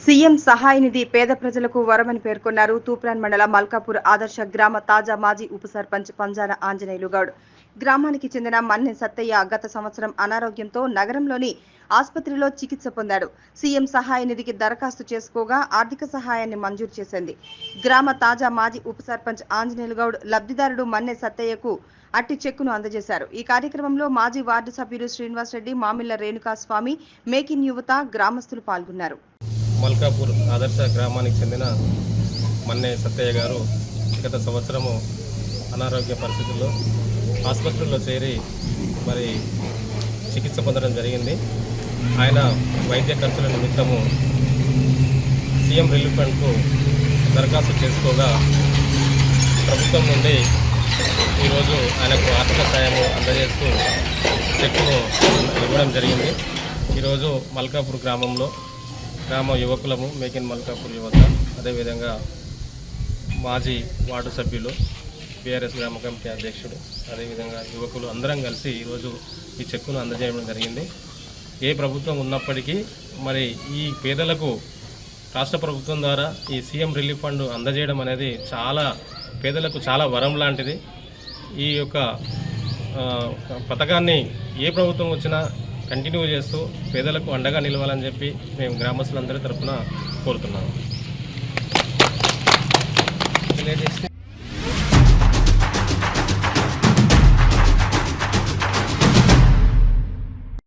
CM సహాయ నిధి పేద ప్రజలకు వరమని పేర్కొన్నారు. తూప్రాన్ మండలం మల్కాపూర్ ఆదర్శ గ్రామ తాజా మాజీ ఉప సర్పంచ్ పంజార ఆంజనేయులు గౌడ్. గ్రామానికి చెందిన మన్నె సత్తయ్య గత సంవత్సరం అనారోగ్యంతో నగరంలోని ఆసుపత్రిలో చికిత్స పొందాడు. సీఎం సహాయ నిధికి దరఖాస్తు చేసుకోగా ఆర్థిక సహాయాన్ని మంజూరు చేసింది. గ్రామ తాజా మాజీ ఉప సర్పంచ్ ఆంజనేయులు గౌడ్ లబ్ధిదారుడు మన్నె సత్తయ్యకు అట్టి చెక్కును అందజేశారు. ఈ కార్యక్రమంలో మాజీ వార్డు సభ్యులు శ్రీనివాస్ రెడ్డి, మామిళ్ల రేణుకా స్వామి, మేకిన్ యువత, గ్రామస్తులు పాల్గొన్నారు. మల్కాపూర్ ఆదర్శ గ్రామానికి చెందిన మన్నె సత్తయ్య గారు గత సంవత్సరము అనారోగ్య పరిస్థితుల్లో ఆసుపత్రిలో చేరి చికిత్స పొందడం జరిగింది. ఆయన వైద్య ఖర్చుల నిమిత్తము సీఎం రిలీఫ్ ఫండ్కు దరఖాస్తు చేసుకోగా ప్రభుత్వం నుండి ఈరోజు ఆయనకు ఆర్థిక సాయము అందజేస్తూ చెక్కును ఇవ్వడం జరిగింది. ఈరోజు మల్కాపూర్ గ్రామ యువకులము, మేకిన్ మల్కాపూర్ యువత, అదేవిధంగా మాజీ వార్డు సభ్యులు, బీఆర్ఎస్ గ్రామ కమిటీ అధ్యక్షుడు, అదేవిధంగా యువకులు అందరం కలిసి ఈరోజు ఈ చెక్కును అందజేయడం జరిగింది. ఏ ప్రభుత్వం ఉన్నప్పటికీ ఈ పేదలకు రాష్ట్ర ప్రభుత్వం ద్వారా ఈ సీఎం రిలీఫ్ ఫండ్ అందజేయడం అనేది పేదలకు చాలా వరం లాంటిది. ఈ యొక్క పథకాన్ని ఏ ప్రభుత్వం వచ్చినా కంటిన్యూ చేస్తూ పేదలకు అండగా నిలవాలని చెప్పి మేము గ్రామస్తులందరి తరఫున కోరుతున్నాము.